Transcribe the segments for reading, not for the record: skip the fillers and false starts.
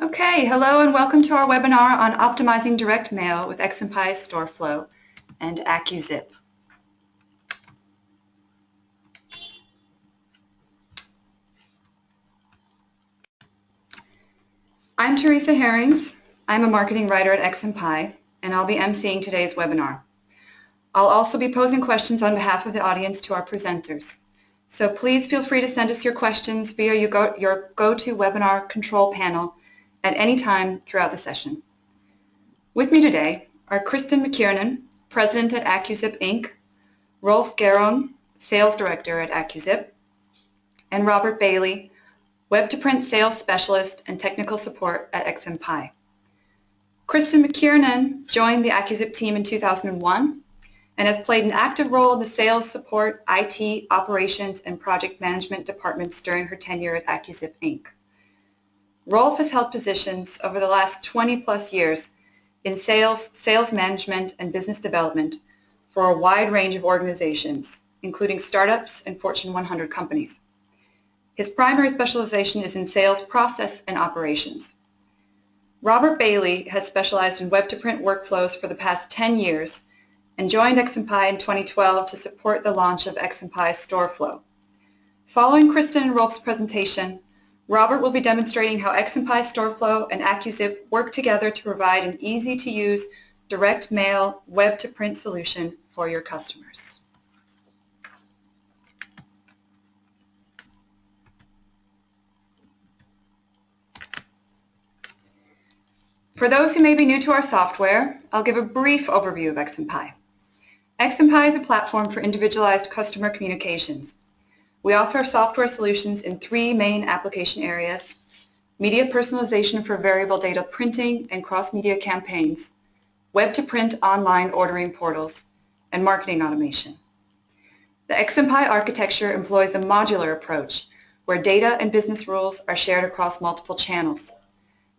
Okay, hello and welcome to our webinar on optimizing direct mail with XMPie Storeflow and AccuZIP. I'm Teresa Herrings. I'm a marketing writer at XMPie, and I'll be emceeing today's webinar. I'll also be posing questions on behalf of the audience to our presenters. So please feel free to send us your questions via your GoToWebinar control panel at any time throughout the session. With me today are Kristen McKiernan, President at AccuZIP Inc., Rolf Gerong, Sales Director at AccuZIP, and Robert Bailey, Web-to-Print Sales Specialist and Technical Support at XMPie. Kristen McKiernan joined the AccuZIP team in 2001 and has played an active role in the sales, support, IT, operations, and project management departments during her tenure at AccuZIP Inc. Rolf has held positions over the last 20-plus years in sales, sales management, and business development for a wide range of organizations, including startups and Fortune 100 companies. His primary specialization is in sales process and operations. Robert Bailey has specialized in web-to-print workflows for the past 10 years and joined XMPie in 2012 to support the launch of XMPie Storeflow. Following Kristen and Rolf's presentation, Robert will be demonstrating how XMPie Storeflow and AccuZIP work together to provide an easy-to-use direct mail web-to-print solution for your customers. For those who may be new to our software, I'll give a brief overview of XMPie. XMPie is a platform for individualized customer communications. We offer software solutions in three main application areas: media personalization for variable data printing and cross-media campaigns, web-to-print online ordering portals, and marketing automation. The XMPie architecture employs a modular approach where data and business rules are shared across multiple channels.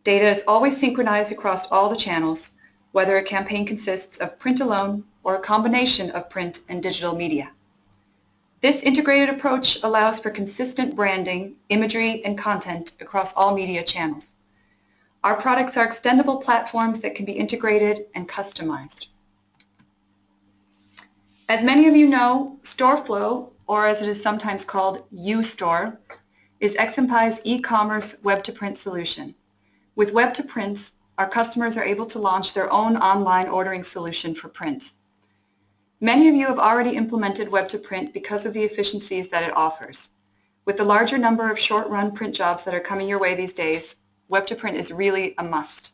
Data is always synchronized across all the channels, whether a campaign consists of print alone or a combination of print and digital media. This integrated approach allows for consistent branding, imagery, and content across all media channels. Our products are extendable platforms that can be integrated and customized. As many of you know, Storeflow, or as it is sometimes called, UStore, is XMPie's e-commerce web-to-print solution. With web-to-prints, our customers are able to launch their own online ordering solution for print. Many of you have already implemented web-to-print because of the efficiencies that it offers. With the larger number of short-run print jobs that are coming your way these days, web-to-print is really a must.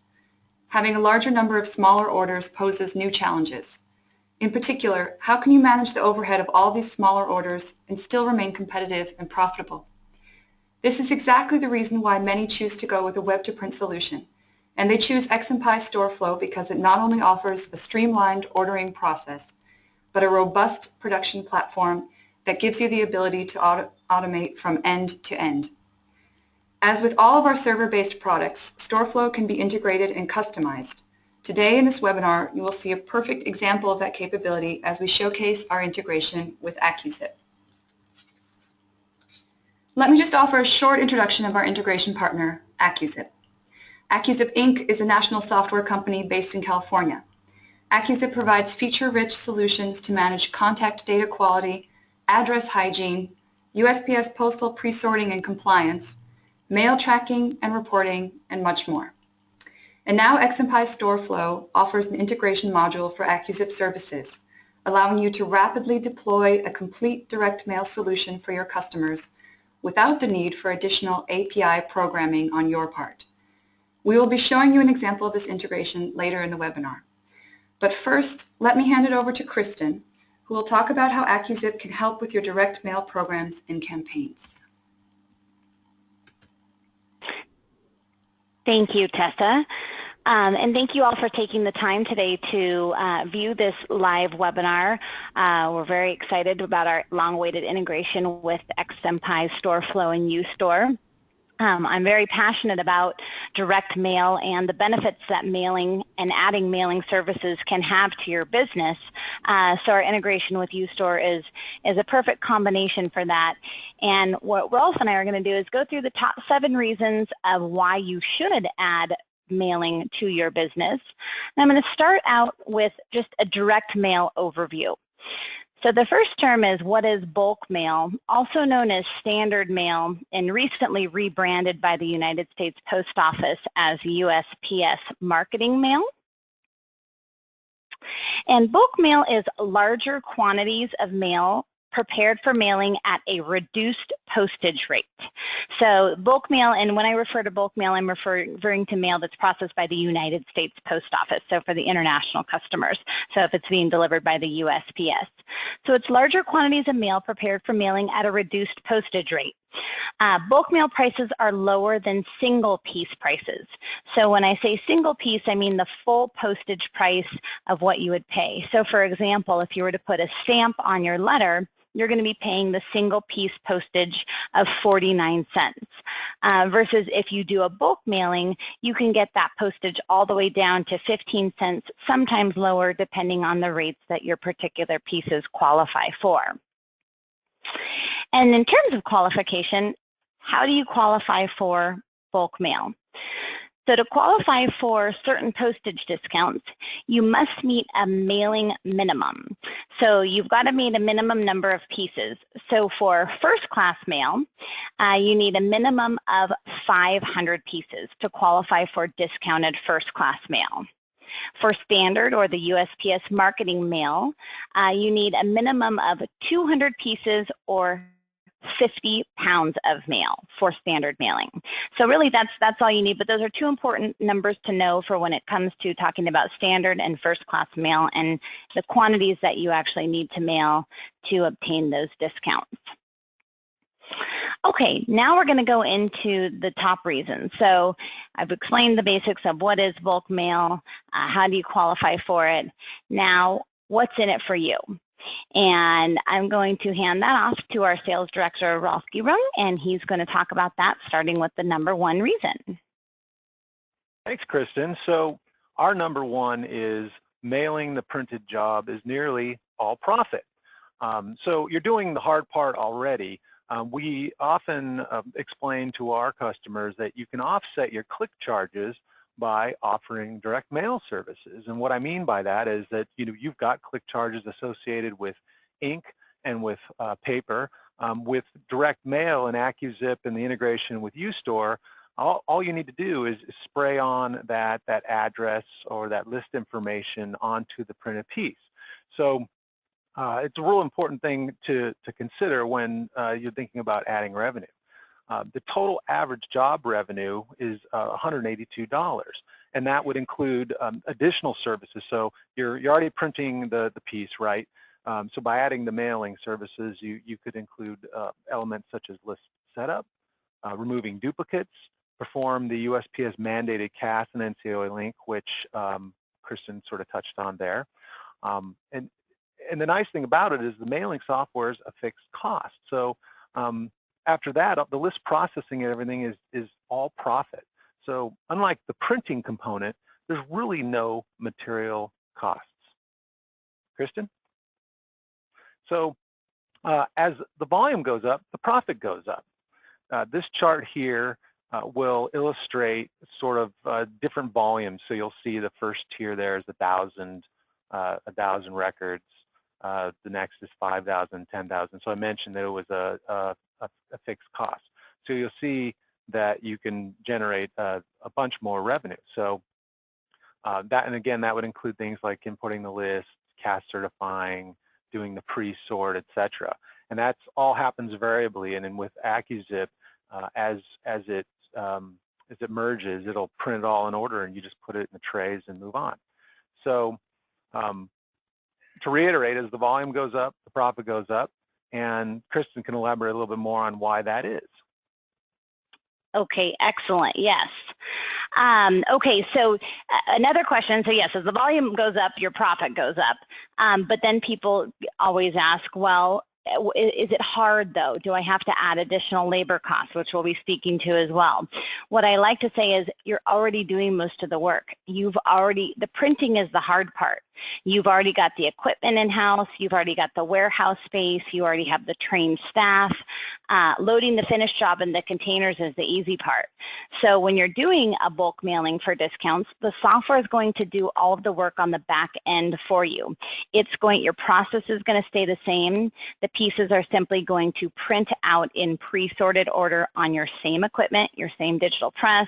Having a larger number of smaller orders poses new challenges. In particular, how can you manage the overhead of all these smaller orders and still remain competitive and profitable? This is exactly the reason why many choose to go with a web-to-print solution, and they choose XMPie Storeflow because it not only offers a streamlined ordering process, but a robust production platform that gives you the ability to automate from end to end. As with all of our server-based products, Storeflow can be integrated and customized. Today in this webinar, you will see a perfect example of that capability as we showcase our integration with AccuZIP. Let me just offer a short introduction of our integration partner, AccuZIP. AccuZIP Inc. is a national software company based in California. AccuZIP provides feature-rich solutions to manage contact data quality, address hygiene, USPS postal pre-sorting and compliance, mail tracking and reporting, and much more. And now XMPie Storeflow offers an integration module for AccuZIP services, allowing you to rapidly deploy a complete direct mail solution for your customers without the need for additional API programming on your part. We will be showing you an example of this integration later in the webinar. But first, let me hand it over to Kristen, who will talk about how AccuZIP can help with your direct mail programs and campaigns. Thank you, Tessa. And thank you all for taking the time today to view this live webinar. We're very excited about our long-awaited integration with XMPie Storeflow and UStore. I'm very passionate about direct mail and the benefits that mailing and adding mailing services can have to your business. So our integration with UStore is a perfect combination for that. And what Rolf and I are going to do is go through the top 7 reasons of why you should add mailing to your business. And I'm going to start out with just a direct mail overview. So the first term is what is bulk mail, also known as standard mail, and recently rebranded by the United States Post Office as USPS marketing mail. And bulk mail is larger quantities of mail prepared for mailing at a reduced postage rate. So bulk mail, and when I refer to bulk mail, I'm referring to mail that's processed by the United States Post Office, so for the international customers, so if it's being delivered by the USPS. So it's larger quantities of mail prepared for mailing at a reduced postage rate. Bulk mail prices are lower than single piece prices. So when I say single piece, I mean the full postage price of what you would pay. So for example, if you were to put a stamp on your letter, you're going to be paying the single piece postage of 49 cents. Versus if you do a bulk mailing, you can get that postage all the way down to 15 cents, sometimes lower depending on the rates that your particular pieces qualify for. And in terms of qualification, how do you qualify for bulk mail? So to qualify for certain postage discounts, you must meet a mailing minimum. So you've got to meet a minimum number of pieces. So for first class mail, you need a minimum of 500 pieces to qualify for discounted first class mail. For standard or the USPS marketing mail, you need a minimum of 200 pieces or 50 pounds of mail for standard mailing. So really that's all you need, but those are 2 important numbers to know for when it comes to talking about standard and first class mail and the quantities that you actually need to mail to obtain those discounts. Okay, now we're going to go into the top reasons. So I've explained the basics of what is bulk mail, how do you qualify for it. Now, what's in it for you? And I'm going to hand that off to our sales director, Rolf Gierung, and he's going to talk about that, starting with the number 1 reason. Thanks, Kristen. So our number 1 is mailing the printed job is nearly all profit. So you're doing the hard part already. We often explain to our customers that you can offset your click charges by offering direct mail services. And what I mean by that is that you've got click charges associated with ink and with paper. With direct mail and AccuZIP and the integration with UStore, all you need to do is spray on that address or that list information onto the printed piece. So it's a real important thing to consider when you're thinking about adding revenue. The total average job revenue is $182, and that would include additional services. So you're already printing the piece, right? So by adding the mailing services, you could include elements such as list setup, removing duplicates, perform the USPS mandated CAS and NCOA link, which Kristen sort of touched on there. And the nice thing about it is the mailing software is a fixed cost. So after that, the list processing and everything is all profit. So unlike the printing component, there's really no material costs. Kristen? So as the volume goes up, the profit goes up. This chart here will illustrate sort of different volumes. So you'll see the first tier there is 1,000 records. The next is 5,000, 10,000. So I mentioned that it was a fixed cost. So you'll see that you can generate a bunch more revenue. So and again, that would include things like inputting the list, CAS certifying, doing the pre-sort, etc. And that's all happens variably. And then with AccuZIP, as it merges, it'll print it all in order, and you just put it in the trays and move on. So to reiterate, as the volume goes up, the profit goes up, and Kristen can elaborate a little bit more on why that is. Okay, excellent, yes. Okay, so another question, so yes, as the volume goes up, your profit goes up, but then people always ask, well, is it hard though? Do I have to add additional labor costs, which we'll be speaking to as well? What I like to say is you're already doing most of the work. The printing is the hard part. You've already got the equipment in-house, you've already got the warehouse space, you already have the trained staff. Loading the finished job in the containers is the easy part. So when you're doing a bulk mailing for discounts, the software is going to do all of the work on the back end for you. Your process is going to stay the same. The pieces are simply going to print out in pre-sorted order on your same equipment, your same digital press.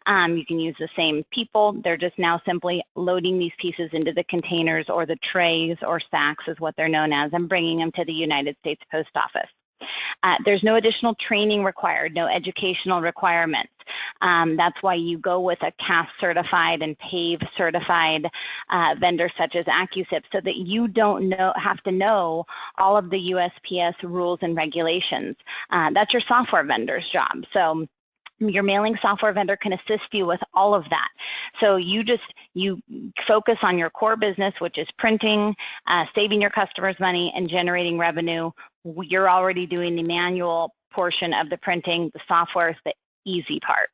You can use the same people. They're just now simply loading these pieces into the containers or the trays or sacks is what they're known as, and bringing them to the United States Post Office. There's no additional training required, no educational requirements. That's why you go with a CAS certified and PAVE certified vendor such as AccuZIP, so that you don't have to know all of the USPS rules and regulations. That's your software vendor's job. So your mailing software vendor can assist you with all of that. So you focus on your core business, which is printing, saving your customers money, and generating revenue. You're already doing the manual portion of the printing. The software is the easy part.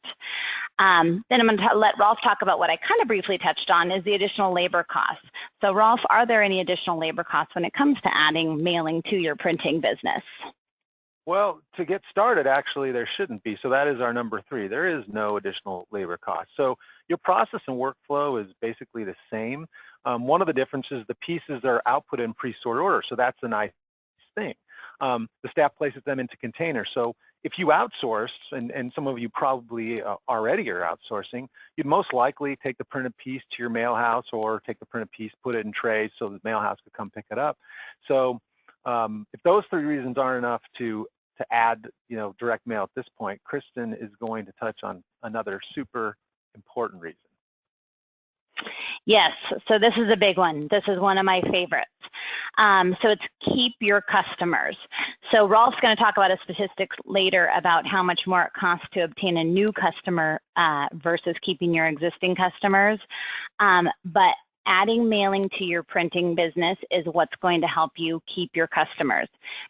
Then I'm going to let Rolf talk about what I kind of briefly touched on, is the additional labor costs. So Rolf, are there any additional labor costs when it comes to adding mailing to your printing business? Well, to get started, actually, there shouldn't be. So that is our number 3. There is no additional labor cost. So your process and workflow is basically the same. One of the differences, the pieces are output in pre-sorted order. So that's a nice thing. The staff places them into containers. So if you outsource, and some of you probably already are outsourcing, you'd most likely take the printed piece to your mail house, or take the printed piece, put it in trays so the mail house could come pick it up. So if those 3 reasons aren't enough to add, direct mail at this point, Kristen is going to touch on another super important reason. Yes, so this is a big one. This is one of my favorites. So it's keep your customers. So Rolf's going to talk about a statistics later about how much more it costs to obtain a new customer versus keeping your existing customers. But adding mailing to your printing business is what's going to help you keep your customers.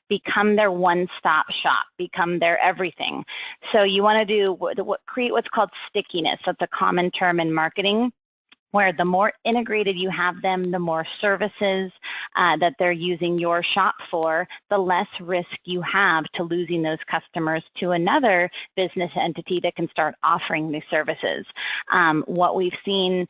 Become their one-stop shop. Become their everything. So you want to create what's called stickiness. That's a common term in marketing, where the more integrated you have them, the more services that they're using your shop for, the less risk you have to losing those customers to another business entity that can start offering these services. What we've seen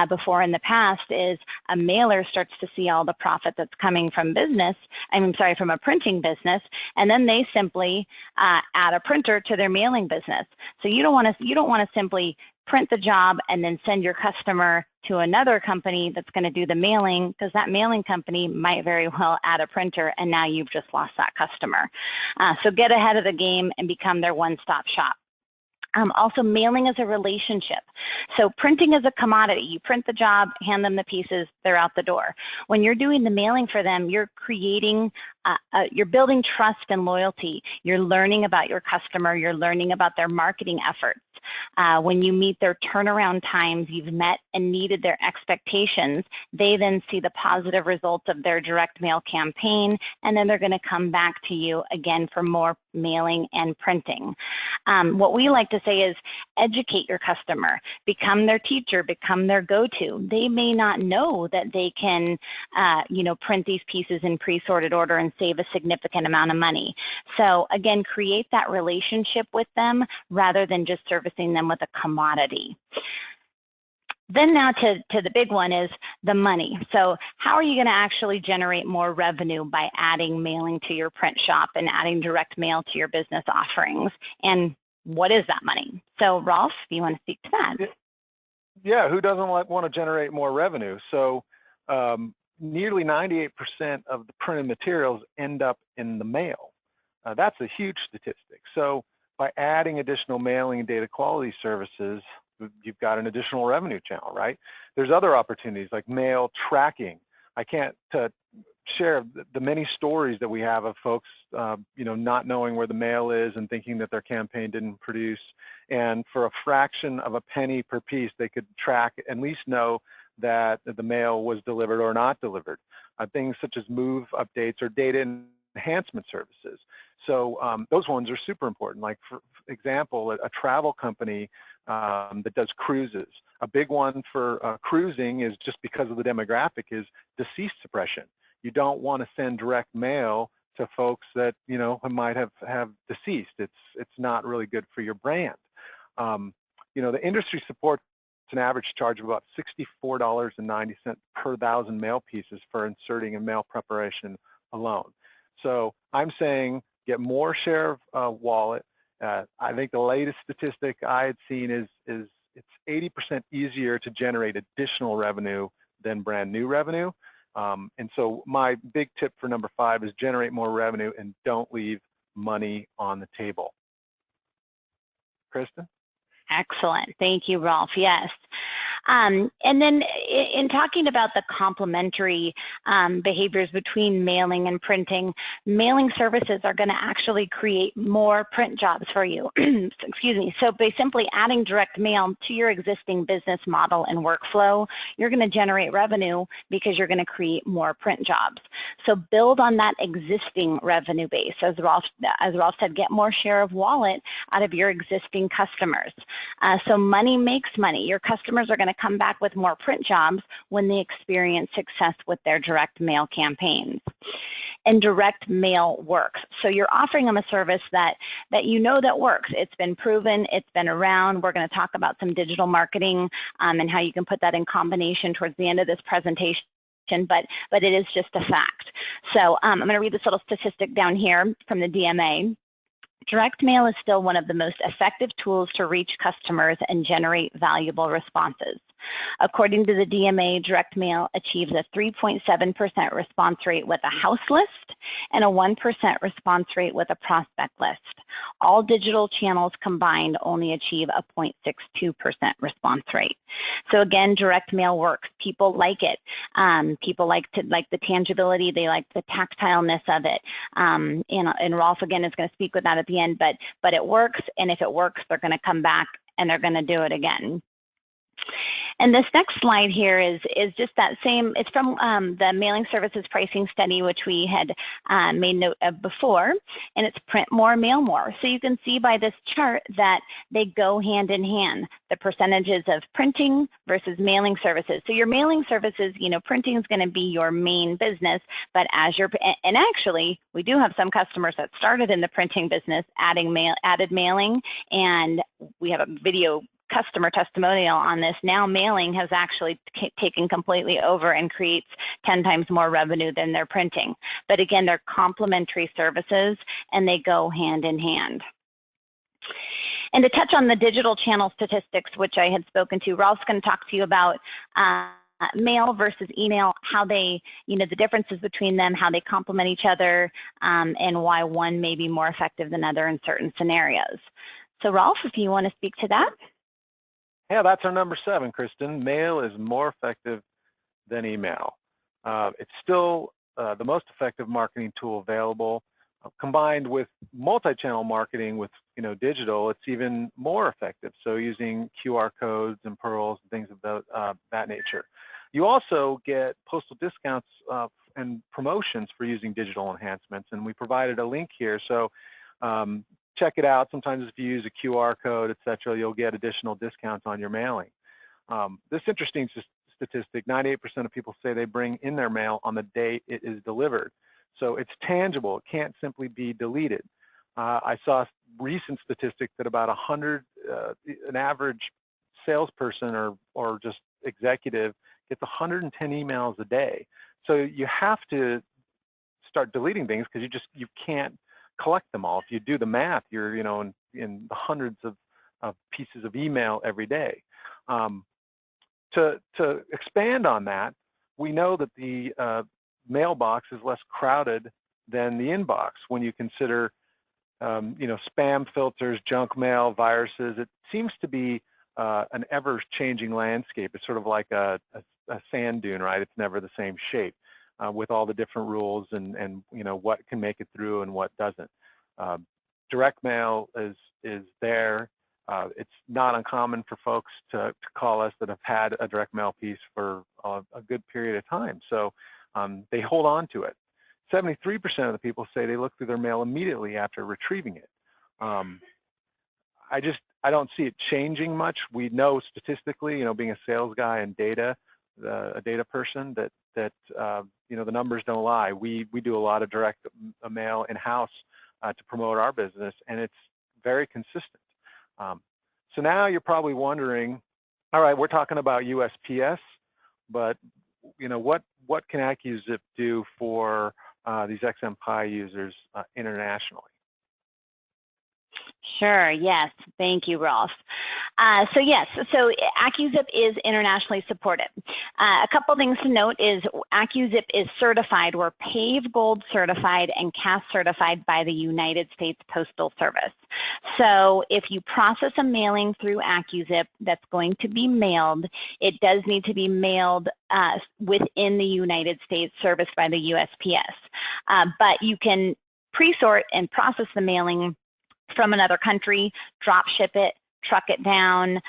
before in the past is a mailer starts to see all the profit that's coming from from a printing business, and then they simply add a printer to their mailing business. So you don't want to simply print the job and then send your customer to another company that's going to do the mailing, because that mailing company might very well add a printer, and now you've just lost that customer. So get ahead of the game and become their one-stop shop. Also, mailing is a relationship. So printing is a commodity. You print the job, hand them the pieces, they're out the door. When you're doing the mailing for them, you're you're building trust and loyalty. You're learning about your customer. You're learning about their marketing efforts. When you meet their turnaround times, you've met and needed their expectations, they then see the positive results of their direct mail campaign, and then they're going to come back to you again for more mailing and printing. What we like to say is educate your customer, become their teacher, become their go-to. They may not know that they can print these pieces in pre-sorted order and save a significant amount of money. So again, create that relationship with them rather than just servicing them with a commodity. Then now to the big one is the money. So how are you going to actually generate more revenue by adding mailing to your print shop and adding direct mail to your business offerings? And what is that money? So Rolf, do you want to speak to that? Yeah, who doesn't want to generate more revenue? So nearly 98% of the printed materials end up in the mail. That's a huge statistic. So by adding additional mailing and data quality services, you've got an additional revenue channel, right? There's other opportunities like mail tracking. I can't share the many stories that we have of folks, not knowing where the mail is and thinking that their campaign didn't produce. And for a fraction of a penny per piece, they could track, at least know that the mail was delivered or not delivered. Things such as move updates or data enhancement services. So those ones are super important. Like, for example, a travel company that does cruises. A big one for cruising is, just because of the demographic, is deceased suppression. You don't want to send direct mail to folks that, you know, might have deceased. It's not really good for your brand. You know, the industry supports an average charge of about $64.90 per 1,000 mail pieces for inserting and mail preparation alone. So I'm saying get more share of wallet. I think the latest statistic I had seen is it's 80% easier to generate additional revenue than brand new revenue. And so my big tip for number 5 is generate more revenue and don't leave money on the table. Kristen? Excellent. Thank you, Rolf. Yes. And then in talking about the complementary behaviors between mailing and printing, mailing services are going to actually create more print jobs for you. Excuse me. So by simply adding direct mail to your existing business model and workflow, you're going to generate revenue because you're going to create more print jobs. So build on that existing revenue base. As Rolf said, get more share of wallet out of your existing customers. So money makes money. Your customers are going to come back with more print jobs when they experience success with their direct mail campaigns. And direct mail works. So you're offering them a service that you know that works. It's been proven. It's been around. We're going to talk about some digital marketing and how you can put that in combination towards the end of this presentation. But it is just a fact. So I'm going to read this little statistic down here from the DMA. Direct mail is still one of the most effective tools to reach customers and generate valuable responses. According to the DMA, direct mail achieves a 3.7% response rate with a house list and a 1% response rate with a prospect list. All digital channels combined only achieve a 0.62% response rate. So again, direct mail works. People like it. People like the tangibility. They like the tactileness of it. And Rolf again is going to speak with that at the end. But it works, and if it works, they're going to come back and they're going to do it again. And this next slide here is just that same, it's from the mailing services pricing study, which we had made note of before, and it's print more, mail more. So you can see by this chart that they go hand in hand, the percentages of printing versus mailing services. So your mailing services, you know, printing is going to be your main business, but as you're, and actually we do have some customers that started in the printing business added mailing, and we have a video customer testimonial on this. Now mailing has actually taken completely over and creates 10 times more revenue than their printing. But again, they're complementary services and they go hand in hand. And to touch on the digital channel statistics, which I had spoken to, Rolf's going to talk to you about mail versus email, how they, you know, the differences between them, how they complement each other, and why one may be more effective than other in certain scenarios. So Rolf, if you want to speak to that. Yeah, that's our number 7, Kristen. Mail is more effective than email. It's still the most effective marketing tool available. Combined with multi-channel marketing with, you know, digital, it's even more effective. So using QR codes and pearls and things of that nature. You also get postal discounts and promotions for using digital enhancements, and we provided a link here. So check it out. Sometimes if you use a QR code, etc., you'll get additional discounts on your mailing. This interesting statistic, 98% of people say they bring in their mail on the day it is delivered. So it's tangible. It can't simply be deleted. I saw a recent statistic that about 100, an average salesperson or just executive gets 110 emails a day. So you have to start deleting things because you can't collect them all. If you do the math, you're, you know, in the hundreds of pieces of email every day. To expand on that, we know that the mailbox is less crowded than the inbox when you consider, you know, spam filters, junk mail, viruses. It seems to be an ever-changing landscape. It's sort of like a sand dune, right? It's never the same shape. With all the different rules and you know what can make it through and what doesn't. Direct mail is there. It's not uncommon for folks to call us that have had a direct mail piece for a good period of time. So they hold on to it. 73% of the people say they look through their mail immediately after retrieving it. I don't see it changing much. We know statistically, being a sales guy and data, a data person, that the numbers don't lie. We do a lot of direct mail in-house to promote our business, and it's very consistent. So now you're probably wondering, all right, we're talking about USPS, but what can AccuZIP do for these XMPie users internationally? Sure, yes. Thank you, Rolf. So AccuZIP is internationally supported. A couple things to note is AccuZIP is certified. We're PAVE Gold certified and CAS certified by the United States Postal Service. So if you process a mailing through AccuZIP that's going to be mailed, it does need to be mailed within the United States, serviced by the USPS. But you can pre-sort and process the mailing from another country, drop ship it, truck it down.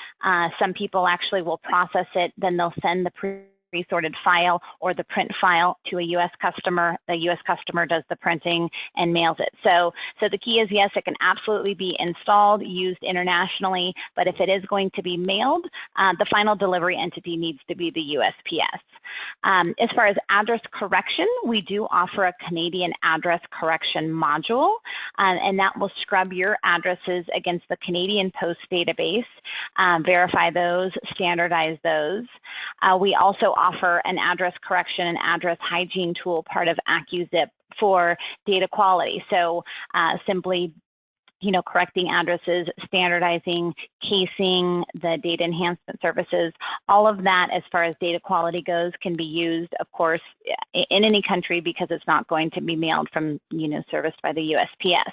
Some people actually will process it, then they'll send the pre-sorted file or the print file to a U.S. customer. The U.S. customer does the printing and mails it. So the key is, yes, it can absolutely be installed, used internationally, but if it is going to be mailed, the final delivery entity needs to be the USPS. As far as address correction, we do offer a Canadian address correction module, and that will scrub your addresses against the Canadian Post database, verify those, standardize those. We also offer an address correction and address hygiene tool, part of AccuZIP, for data quality. So simply correcting addresses, standardizing, casing, the data enhancement services, all of that as far as data quality goes can be used, of course, in any country because it's not going to be mailed from, serviced by the USPS.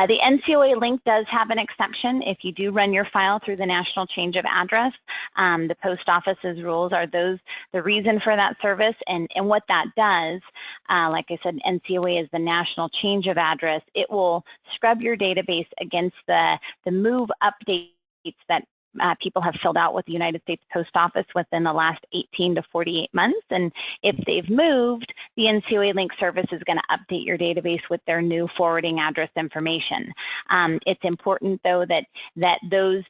The NCOA link does have an exception. If you do run your file through the National Change of Address, the Post Office's rules are the reason for that service, and what that does, like I said, NCOA is the National Change of Address. It will scrub your database against the move updates that people have filled out with the United States Post Office within the last 18 to 48 months. And if they've moved, the NCOA link service is going to update your database with their new forwarding address information. It's important, though, that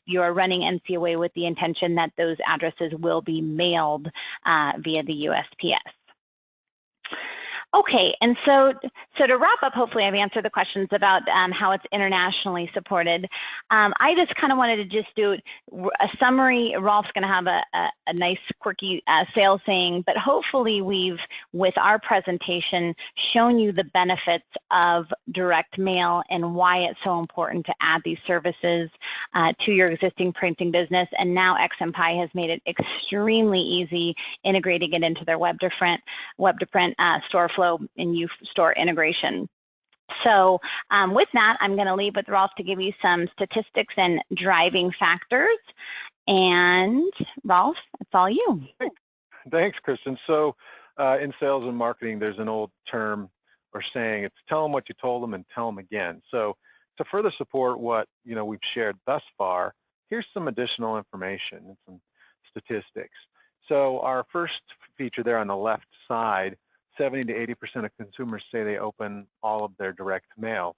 you are running NCOA with the intention that those addresses will be mailed via the USPS. Okay, and so to wrap up, hopefully I've answered the questions about how it's internationally supported. I just kind of wanted to just do a summary. Rolf's going to have a nice quirky sales saying, but hopefully we've, with our presentation, shown you the benefits of direct mail and why it's so important to add these services to your existing printing business. And now XMPie has made it extremely easy integrating it into their web to print Storeflow and UStore integration. So with that, I'm going to leave with Rolf to give you some statistics and driving factors. And Rolf, it's all you. Thanks, Kristen. So in sales and marketing, there's an old term or saying, it's tell them what you told them and tell them again. So to further support what we've shared thus far, here's some additional information and some statistics. So our first feature there on the left side, 70 to 80% of consumers say they open all of their direct mail.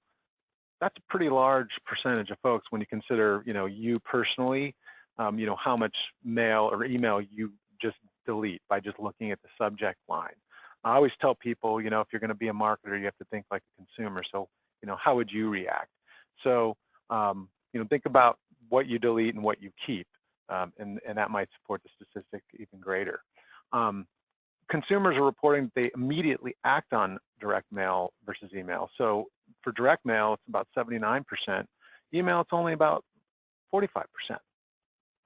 That's a pretty large percentage of folks when you consider, you personally, how much mail or email you just delete by just looking at the subject line. I always tell people, if you're going to be a marketer, you have to think like a consumer. So, how would you react? So, think about what you delete and what you keep, and that might support the statistic even greater. Consumers are reporting that they immediately act on direct mail versus email. So for direct mail, it's about 79%. Email, it's only about 45%.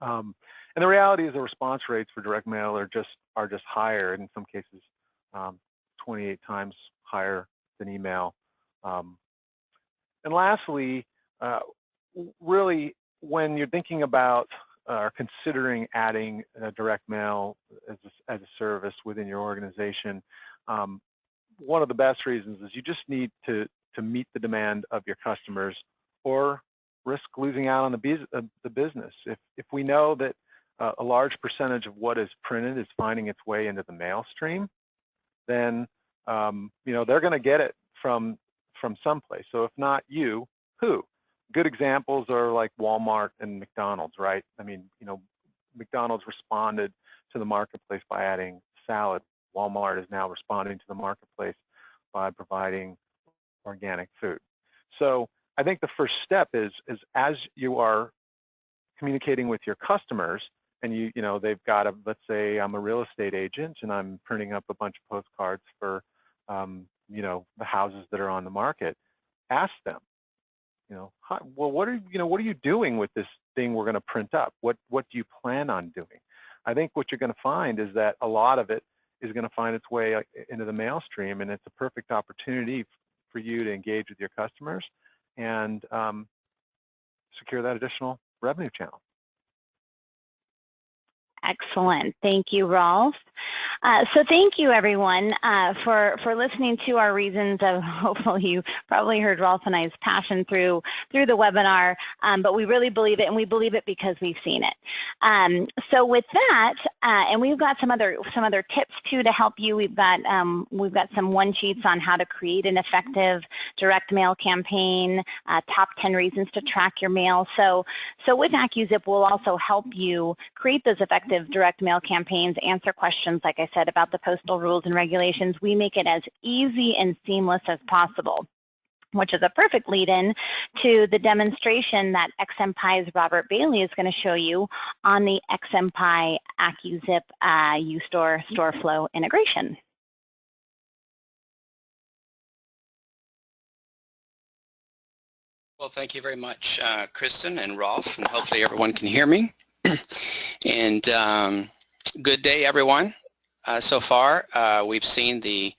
And the reality is the response rates for direct mail are just higher, and in some cases 28 times higher than email. And lastly, really, when you're thinking about or considering adding direct mail as a service within your organization, one of the best reasons is you just need to meet the demand of your customers or risk losing out on the business. If we know that a large percentage of what is printed is finding its way into the mail stream, then you know, they're going to get it from someplace. So if not you, who? Good examples are like Walmart and McDonald's, right? I mean, you know, McDonald's responded to the marketplace by adding salad. Walmart is now responding to the marketplace by providing organic food. So I think the first step is as you are communicating with your customers, and you know, they've got let's say I'm a real estate agent and I'm printing up a bunch of postcards for, you know, the houses that are on the market. Ask them, you know, well, what are you doing with this thing we're going to print up? What do you plan on doing? I think what you're going to find is that a lot of it is going to find its way into the mail stream, and it's a perfect opportunity for you to engage with your customers and secure that additional revenue channel. Excellent. Thank you, Rolf. So thank you, everyone, for listening to our reasons of, hopefully you probably heard Rolf and I's passion through the webinar, but we really believe it, and we believe it because we've seen it. So with that, and we've got some other tips too to help you. We've got some one-sheets on how to create an effective direct mail campaign, top 10 reasons to track your mail. So with AccuZIP, we'll also help you create those effective direct mail campaigns, answer questions, like I said, about the postal rules and regulations. We make it as easy and seamless as possible, which is a perfect lead-in to the demonstration that XMPie's Robert Bailey is going to show you on the XMPie AccuZIP Storeflow integration. Well, thank you very much, Kristen and Rolf, and hopefully everyone can hear me. And good day, everyone. So far, we've seen the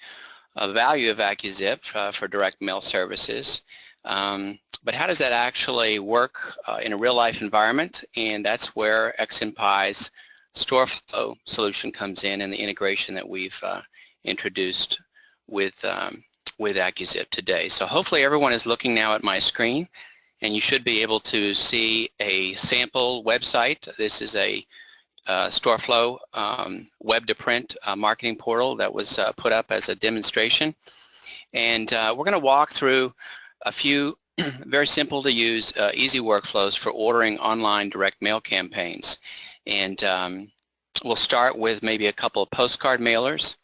value of AccuZIP for direct mail services. But how does that actually work in a real-life environment? And that's where XMPie's Storeflow solution comes in, and the integration that we've introduced with AccuZIP today. So hopefully everyone is looking now at my screen, and you should be able to see a sample website. This is a Storeflow web-to-print marketing portal that was put up as a demonstration. And we're going to walk through a few very simple to use, easy workflows for ordering online direct mail campaigns. And we'll start with maybe a couple of postcard mailers.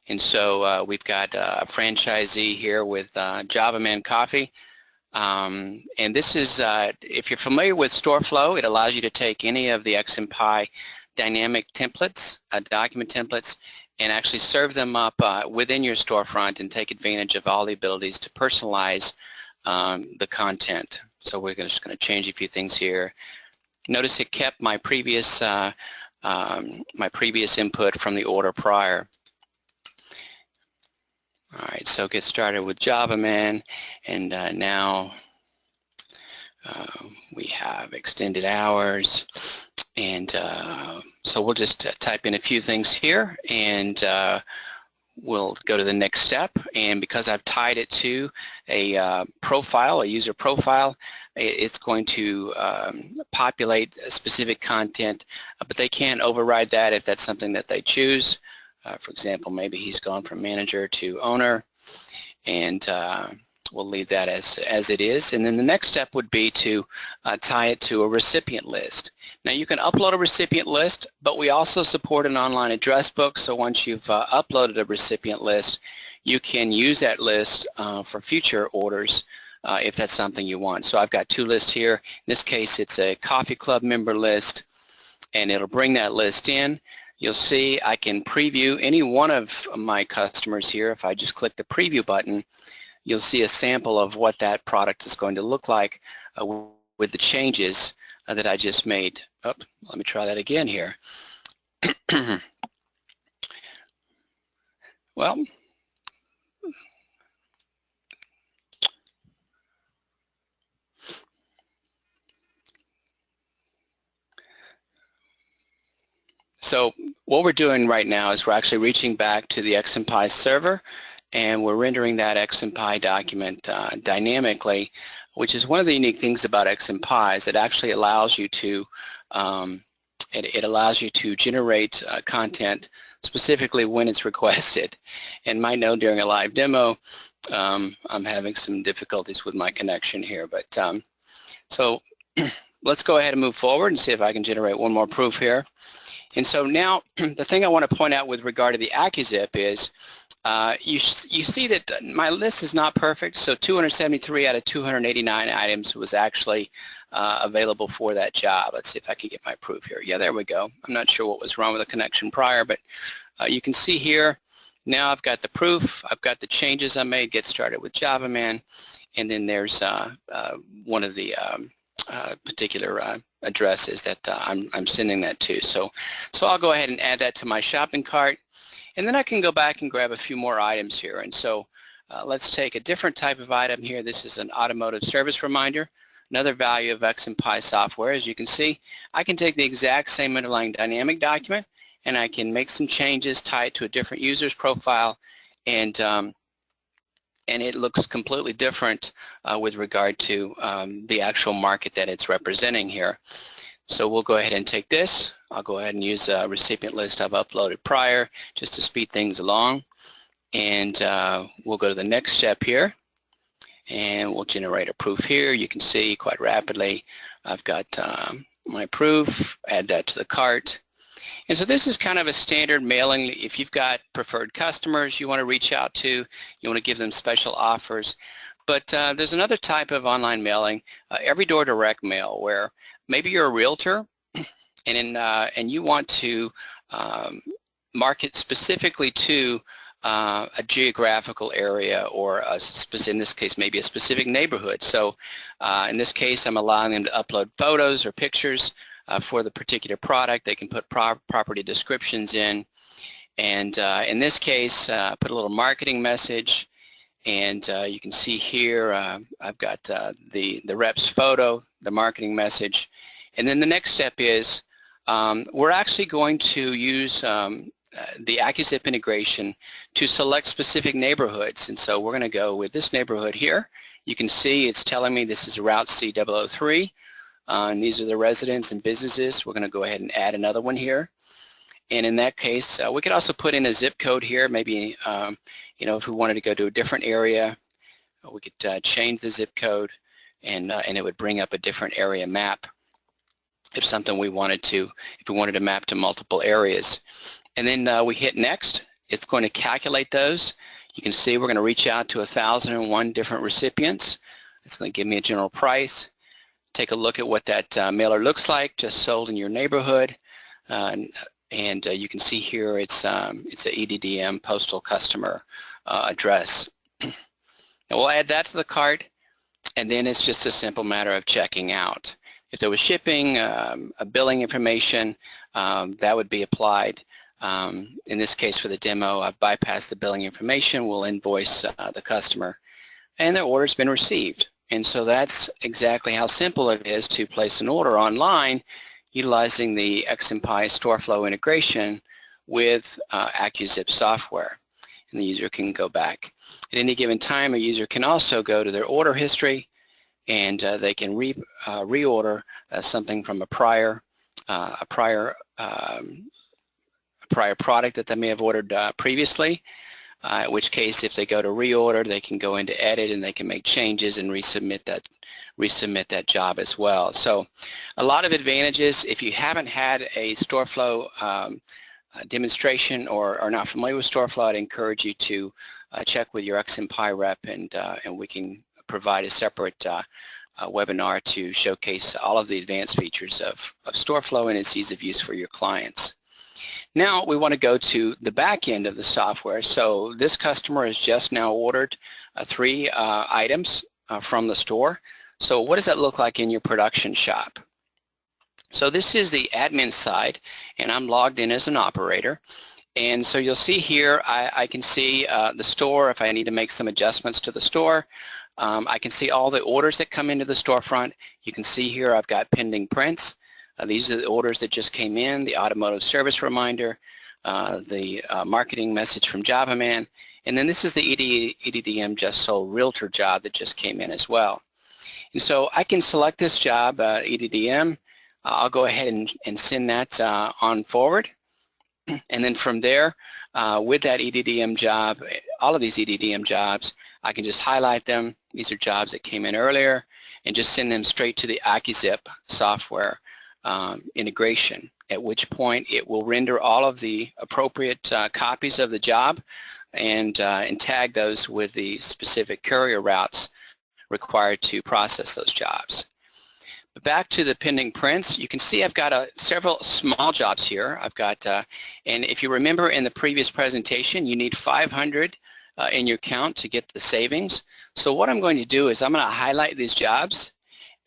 And so we've got a franchisee here with Java Man Coffee. And this is, if you're familiar with Storeflow, it allows you to take any of the XMPie dynamic templates, document templates, and actually serve them up within your storefront and take advantage of all the abilities to personalize the content. So we're just going to change a few things here. Notice it kept my previous input from the order prior. All right, so get started with Java Man, and now we have extended hours, and so we'll just type in a few things here, and we'll go to the next step. And because I've tied it to a profile, a user profile, it's going to populate specific content, but they can't override that if that's something that they choose. For example, maybe he's gone from manager to owner, and we'll leave that as it is. And then the next step would be to tie it to a recipient list. Now you can upload a recipient list, but we also support an online address book. So once you've uploaded a recipient list, you can use that list for future orders if that's something you want. So I've got two lists here. In this case, it's a coffee club member list, and it'll bring that list in. You'll see I can preview any one of my customers here. If I just click the preview button, you'll see a sample of what that product is going to look like with the changes that I just made. Oh, let me try that again here. Well, so what we're doing right now is we're actually reaching back to the XMPie server, and we're rendering that XMPie document dynamically, which is one of the unique things about XMPie is it actually allows you to it allows you to generate content specifically when it's requested. And might know during a live demo, I'm having some difficulties with my connection here, but so let's go ahead and move forward and see if I can generate one more proof here. And so now the thing I want to point out with regard to the AccuZIP is you see that my list is not perfect, so 273 out of 289 items was actually available for that job. Let's see if I can get my proof here. Yeah, there we go. I'm not sure what was wrong with the connection prior, but you can see here, now I've got the proof, I've got the changes I made, get started with JavaMan, and then there's one of the particular addresses that I'm sending that to. So I'll go ahead and add that to my shopping cart, and then I can go back and grab a few more items here. And so let's take a different type of item here. This is an automotive service reminder, another value of XMPie software. As you can see, I can take the exact same underlying dynamic document and I can make some changes, tie it to a different user's profile, and it looks completely different with regard to the actual market that it's representing here. So we'll go ahead and take this. I'll go ahead and use a recipient list I've uploaded prior just to speed things along. And we'll go to the next step here. And we'll generate a proof here. You can see quite rapidly I've got my proof, add that to the cart. And so this is kind of a standard mailing. If you've got preferred customers you want to reach out to, you want to give them special offers. But there's another type of online mailing, every door direct mail, where maybe you're a realtor and you want to market specifically to a geographical area, or in this case maybe a specific neighborhood. So in this case I'm allowing them to upload photos or pictures for the particular product. They can put property descriptions in, and in this case put a little marketing message, and you can see here I've got the rep's photo, the marketing message, and then the next step is we're actually going to use the AccuZIP integration to select specific neighborhoods. And so we're going to go with this neighborhood here. You can see it's telling me this is Route C003, and these are the residents and businesses. We're going to go ahead and add another one here. And in that case, we could also put in a zip code here. Maybe, you know, if we wanted to go to a different area, we could change the zip code, and it would bring up a different area map if something we wanted to, if we wanted to map to multiple areas. And then we hit next. It's going to calculate those. You can see we're going to reach out to 1,001 different recipients. It's going to give me a general price. Take a look at what that mailer looks like, just sold in your neighborhood. And you can see here it's an EDDM postal customer address. Now we'll add that to the cart, and then it's just a simple matter of checking out. If there was shipping, a billing information, that would be applied. In this case for the demo, I've bypassed the billing information. We'll invoice the customer, and their order's been received. And so that's exactly how simple it is to place an order online utilizing the XMPie Storeflow integration with AccuZIP software. And the user can go back. At any given time, a user can also go to their order history, and they can reorder something from a prior product that they may have ordered previously. In which case, if they go to reorder, they can go into edit and they can make changes and resubmit that job as well. So a lot of advantages. If you haven't had a Storeflow demonstration or are not familiar with Storeflow, I'd encourage you to check with your XMPie rep, and we can provide a separate webinar to showcase all of the advanced features of Storeflow and its ease of use for your clients. Now we want to go to the back end of the software. So this customer has just now ordered 3 items from the store. So what does that look like in your production shop? So this is the admin side, and I'm logged in as an operator. And so you'll see here I can see the store if I need to make some adjustments to the store. I can see all the orders that come into the storefront. You can see here I've got pending prints. These are the orders that just came in, the automotive service reminder, the marketing message from JavaMan, and then this is the EDDM just sold realtor job that just came in as well. And so I can select this job, EDDM. I'll go ahead and send that on forward. And then from there, with that EDDM job, all of these EDDM jobs, I can just highlight them. These are jobs that came in earlier, and just send them straight to the AccuZIP software integration, at which point it will render all of the appropriate copies of the job and tag those with the specific courier routes required to process those jobs. But back to the pending prints, you can see I've got several small jobs here. I've got, and if you remember in the previous presentation, you need 500 in your count to get the savings. So what I'm going to do is I'm going to highlight these jobs,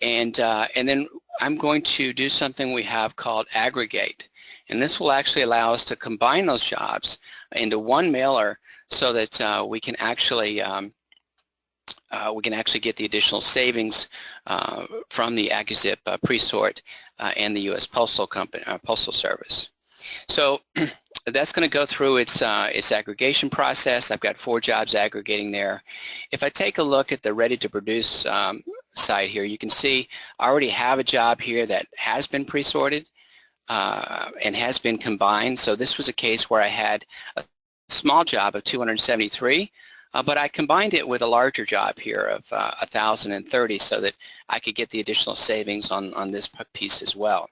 and then I'm going to do something we have called aggregate. And this will actually allow us to combine those jobs into one mailer so that we can actually get the additional savings from the AccuZIP pre-sort and the U.S. Postal Service. So that's going to go through its aggregation process. I've got 4 jobs aggregating there. If I take a look at the ready-to-produce side here, you can see I already have a job here that has been pre-sorted and has been combined. So this was a case where I had a small job of 273. But I combined it with a larger job here of 1,030 so that I could get the additional savings on this piece as well.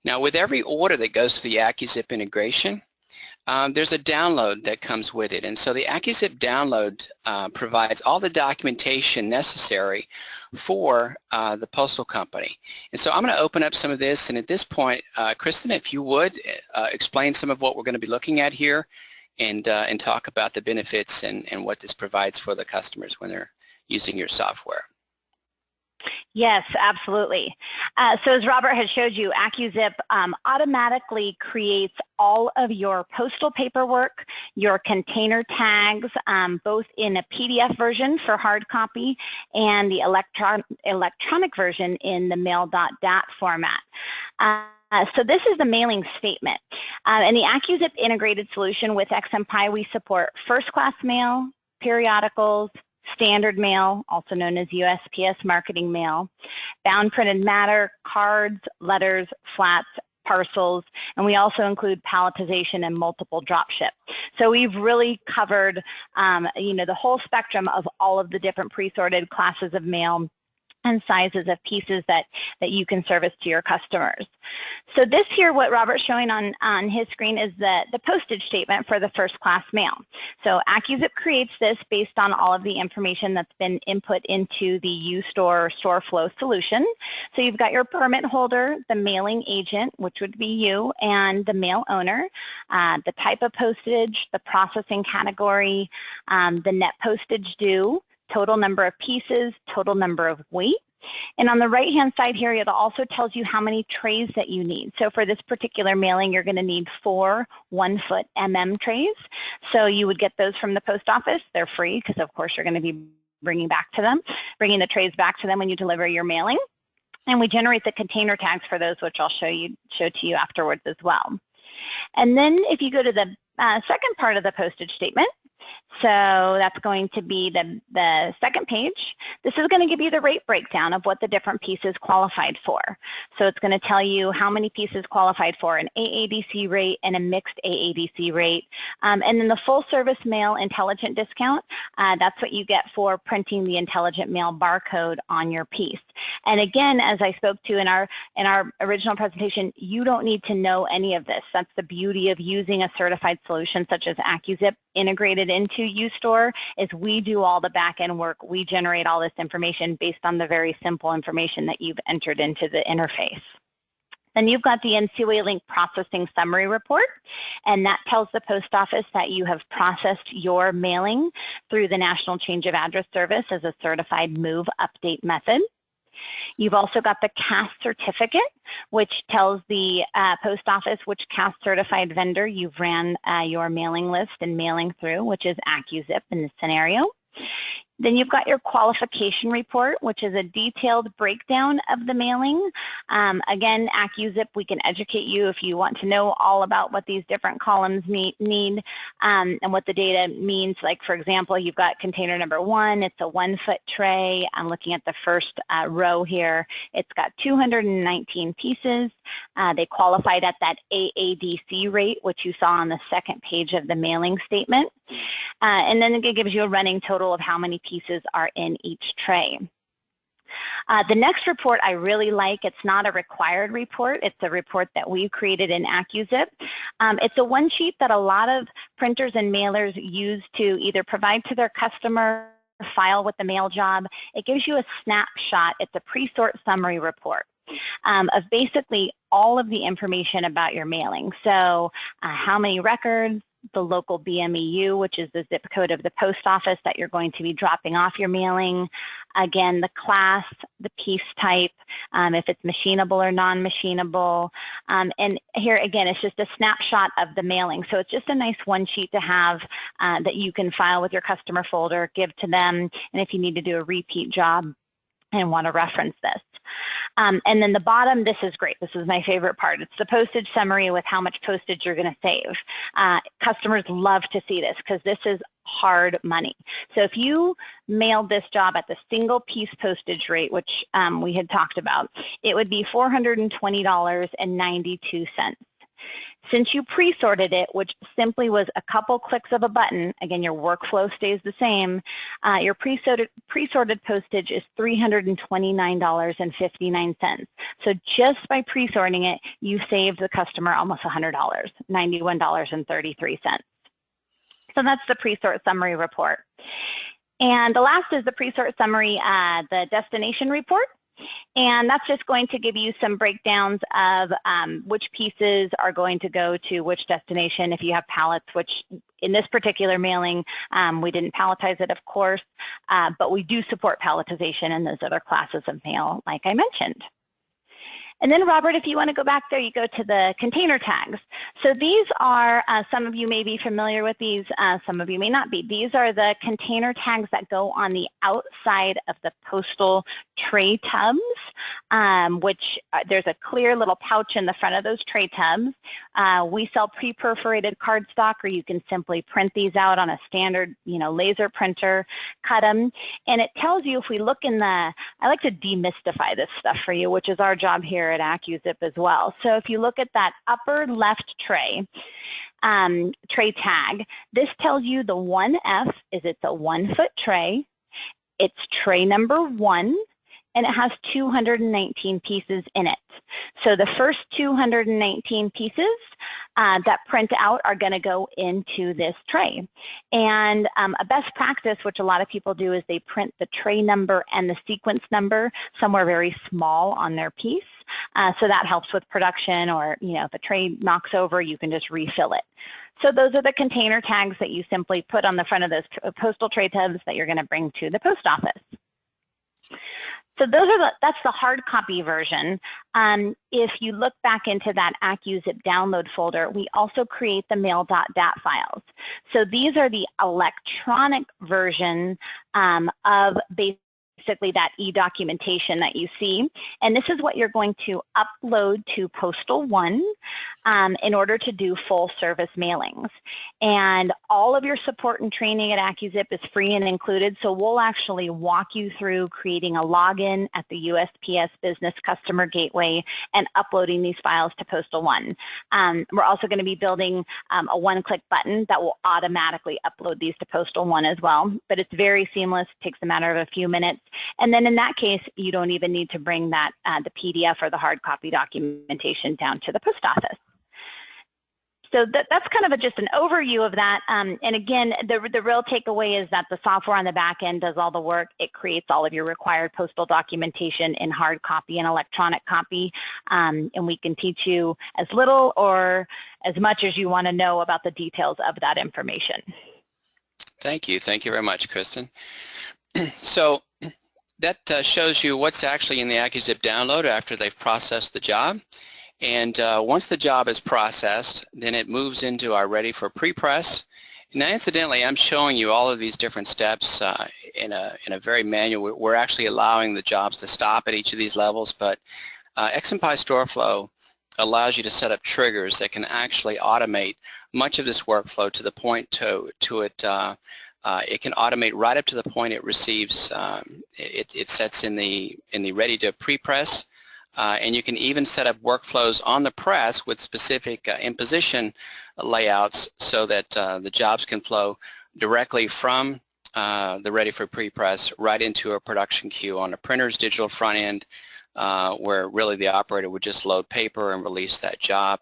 Now, with every order that goes through the AccuZIP integration, there's a download that comes with it. And so the AccuZIP download provides all the documentation necessary for the postal company. And so I'm going to open up some of this, and at this point, Kristen, if you would explain some of what we're going to be looking at here, and talk about the benefits and what this provides for the customers when they're using your software. Yes, absolutely. So as Robert has showed you, AccuZIP automatically creates all of your postal paperwork, your container tags, both in a PDF version for hard copy and the electronic version in the mail.dat format. So this is the mailing statement. In the AccuZIP integrated solution with XMPie, we support first-class mail, periodicals, standard mail, also known as USPS marketing mail, bound printed matter, cards, letters, flats, parcels, and we also include palletization and multiple drop ship. So we've really covered the whole spectrum of all of the different pre-sorted classes of mail and sizes of pieces that you can service to your customers. So this here, what Robert's showing on his screen, is the postage statement for the first class mail. So AccuZIP creates this based on all of the information that's been input into the Storeflow solution. So you've got your permit holder, the mailing agent, which would be you, and the mail owner, the type of postage, the processing category, the net postage due, total number of pieces, total number of weight. And on the right-hand side here, it also tells you how many trays that you need. So for this particular mailing, you're going to need 4 1-foot trays. So you would get those from the post office. They're free because, of course, you're going to be bringing the trays back to them when you deliver your mailing. And we generate the container tags for those, which I'll show to you afterwards as well. And then if you go to the second part of the postage statement, so that's going to be the second page. This is going to give you the rate breakdown of what the different pieces qualified for. So it's going to tell you how many pieces qualified for an AADC rate and a mixed AADC rate. And then the full service mail intelligent discount, that's what you get for printing the intelligent mail barcode on your piece. And again, as I spoke to in our original presentation, you don't need to know any of this. That's the beauty of using a certified solution such as AccuZIP integrated into UStore, is we do all the back-end work. We generate all this information based on the very simple information that you've entered into the interface. Then you've got the NCUA link processing summary report, and that tells the post office that you have processed your mailing through the National Change of Address Service as a certified move update method. You've also got the CAS certificate, which tells the post office which CAS certified vendor you've ran your mailing list and mailing through, which is AccuZIP in this scenario. Then you've got your qualification report, which is a detailed breakdown of the mailing. Again, AccuZIP, we can educate you if you want to know all about what these different columns need and what the data means. Like, for example, you've got container number 1, it's a 1-foot tray. I'm looking at the first row here. It's got 219 pieces. They qualified at that AADC rate, which you saw on the second page of the mailing statement. And then it gives you a running total of how many pieces are in each tray. The next report I really like. It's not a required report. It's a report that we've created in AccuZIP. It's a one sheet that a lot of printers and mailers use to either provide to their customer, file with the mail job. It gives you a snapshot. It's a pre-sort summary report of basically all of the information about your mailing. So how many records, the local BMEU, which is the zip code of the post office that you're going to be dropping off your mailing. Again, the class, the piece type, if it's machinable or non-machinable. And here again, it's just a snapshot of the mailing. So it's just a nice one sheet to have that you can file with your customer folder, give to them, and if you need to do a repeat job and want to reference this. And then the bottom, this is great. This is my favorite part. It's the postage summary with how much postage you're going to save. Customers love to see this because this is hard money. So if you mailed this job at the single piece postage rate, which we had talked about, it would be $420.92. Since you pre-sorted it, which simply was a couple clicks of a button, again, your workflow stays the same, your pre-sorted postage is $329.59. So just by pre-sorting it, you saved the customer almost $100, $91.33. So that's the pre-sort summary report. And the last is the pre-sort summary, the destination report. And that's just going to give you some breakdowns of which pieces are going to go to which destination if you have pallets, which in this particular mailing, we didn't palletize it, of course, but we do support palletization in those other classes of mail, like I mentioned. And then, Robert, if you want to go back there, you go to the container tags. So these are, some of you may be familiar with these, some of you may not be. These are the container tags that go on the outside of the postal tray tubs, which there's a clear little pouch in the front of those tray tubs. We sell pre-perforated cardstock, or you can simply print these out on a standard, laser printer, cut them. And it tells you, if we look in the, I like to demystify this stuff for you, which is our job here at AccuZIP as well. So if you look at that upper left tray, tray tag, this tells you the 1F is it's a 1-foot tray. It's tray number 1, and it has 219 pieces in it. So the first 219 pieces that print out are going to go into this tray. And a best practice, which a lot of people do, is they print the tray number and the sequence number somewhere very small on their piece. So that helps with production, or if a tray knocks over, you can just refill it. So those are the container tags that you simply put on the front of those postal tray tubs that you're going to bring to the post office. So those are that's the hard copy version. If you look back into that AccuZIP download folder, we also create the mail.dat files. So these are the electronic version of basically that e-documentation that you see. And this is what you're going to upload to Postal One in order to do full service mailings. And all of your support and training at AccuZIP is free and included, so we'll actually walk you through creating a login at the USPS Business Customer Gateway and uploading these files to Postal One. We're also going to be building a one-click button that will automatically upload these to Postal One as well, but it's very seamless, takes a matter of a few minutes. And then in that case, you don't even need to bring that the PDF or the hard copy documentation down to the post office. So that's kind of just an overview of that. And again, the real takeaway is that the software on the back end does all the work. It creates all of your required postal documentation in hard copy and electronic copy. And we can teach you as little or as much as you want to know about the details of that information. Thank you. Thank you very much, Kristen. So that shows you what's actually in the AccuZIP download after they've processed the job. And once the job is processed, then it moves into our ready for pre-press. Now, incidentally, I'm showing you all of these different steps in a very manual. We're actually allowing the jobs to stop at each of these levels, but XMPie Storeflow allows you to set up triggers that can actually automate much of this workflow to the point it can automate right up to the point it receives. It sets in the ready to pre-press, and you can even set up workflows on the press with specific in-position layouts so that the jobs can flow directly from the ready for pre-press right into a production queue on a printer's digital front end, where really the operator would just load paper and release that job.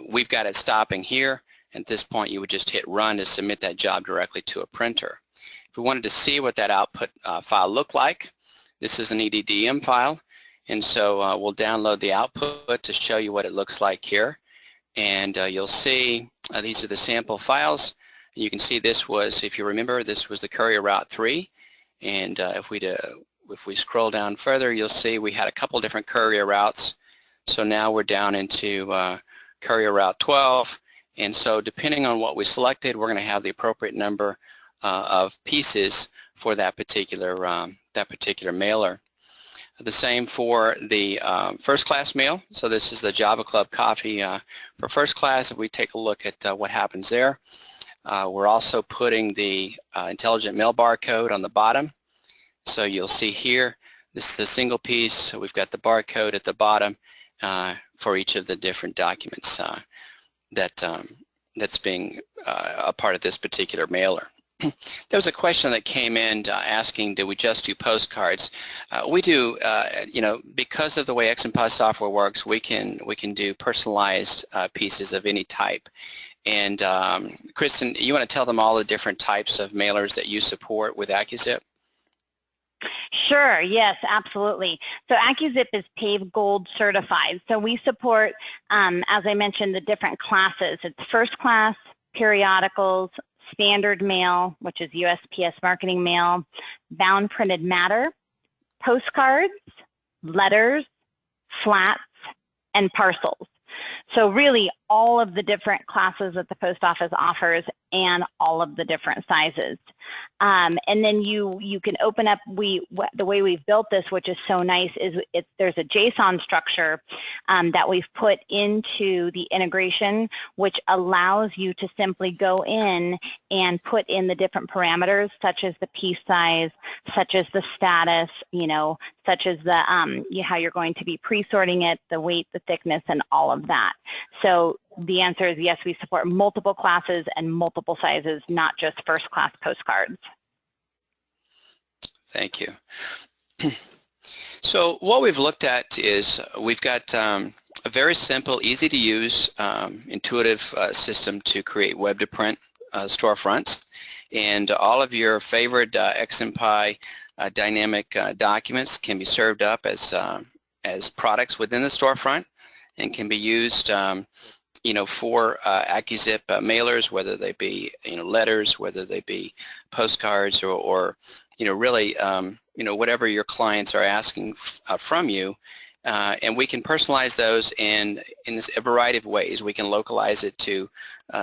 We've got it stopping here. At this point, you would just hit run to submit that job directly to a printer. If we wanted to see what that output file looked like, this is an EDDM file, and so we'll download the output to show you what it looks like here. And you'll see these are the sample files. And you can see this was, if you remember, this was the courier route 3. And if we scroll down further, you'll see we had a couple different courier routes. So now we're down into courier route 12. And so depending on what we selected, we're going to have the appropriate number of pieces for that particular mailer. The same for the first class mail. So this is the Java Club Coffee for first class. If we take a look at what happens there, we're also putting the intelligent mail barcode on the bottom. So you'll see here, this is the single piece. So we've got the barcode at the bottom for each of the different documents that's being a part of this particular mailer. There was a question that came in asking, do we just do postcards? We do, because of the way XMPie software works, we can do personalized pieces of any type. And Kristen, you want to tell them all the different types of mailers that you support with AccuZIP? Sure, yes, absolutely. So AccuZIP is PAVE Gold certified. So we support, as I mentioned, the different classes. It's first class, periodicals, standard mail, which is USPS marketing mail, bound printed matter, postcards, letters, flats, and parcels. So really all of the different classes that the post office offers and all of the different sizes. And then you can open up, the way we've built this, which is so nice, is there's a JSON structure that we've put into the integration, which allows you to simply go in and put in the different parameters, such as the piece size, such as the status, such as the how you're going to be pre-sorting it, the weight, the thickness, and all of that. So the answer is yes, we support multiple classes and multiple sizes, not just first class postcards. Thank you. So what we've looked at is we've got a very simple, easy to use, intuitive system to create web to print storefronts, and all of your favorite XMPie dynamic documents can be served up as products within the storefront and can be used for AccuZIP mailers, whether they be letters, whether they be postcards, or really whatever your clients are asking from you, and we can personalize those in a variety of ways. We can localize it to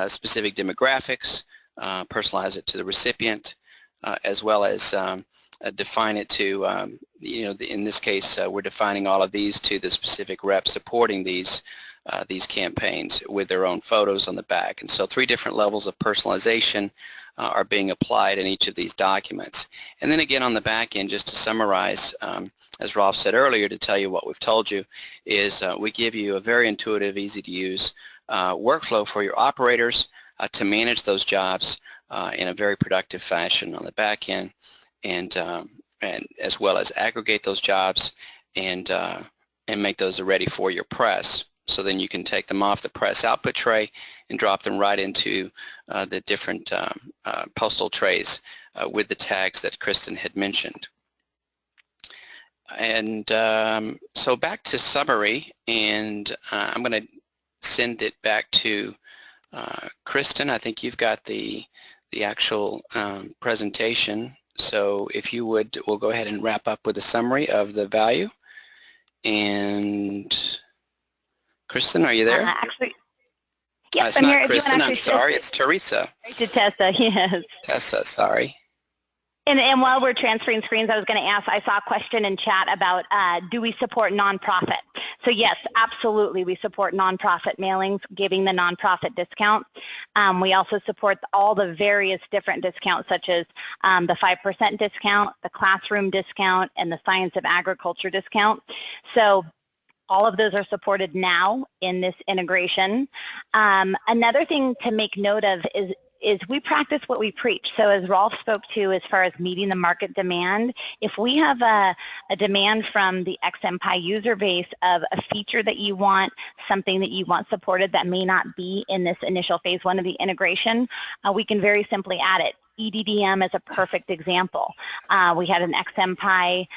specific demographics, personalize it to the recipient, as well as define it to in this case we're defining all of these to the specific rep supporting these campaigns with their own photos on the back. And so 3 different levels of personalization are being applied in each of these documents. And then again on the back end, just to summarize, as Rolf said earlier, to tell you what we've told you, is we give you a very intuitive, easy to use workflow for your operators to manage those jobs in a very productive fashion on the back end, and as well as aggregate those jobs and make those ready for your press. So then you can take them off the press output tray and drop them right into the different postal trays with the tags that Kristen had mentioned. And so back to summary, and I'm going to send it back to Kristen. I think you've got the actual presentation. So if you would, we'll go ahead and wrap up with a summary of the value. And Kristen, are you there? Actually, Yep, It's I'm here. not If you want Kristen, to I'm sorry, it's Teresa. to Tessa, yes. Tessa, sorry. And while we're transferring screens, I was going to ask, I saw a question in chat about do we support nonprofit? So yes, absolutely, we support nonprofit mailings, giving the nonprofit discount. We also support all the various different discounts, such as the 5% discount, the classroom discount, and the science of agriculture discount. So all of those are supported now in this integration. Another thing to make note of is we practice what we preach. So as Rolf spoke to, as far as meeting the market demand, if we have a demand from the XMPie user base of a feature that you want, something that you want supported that may not be in this initial phase 1 of the integration, we can very simply add it. EDDM is a perfect example. We had an XMPie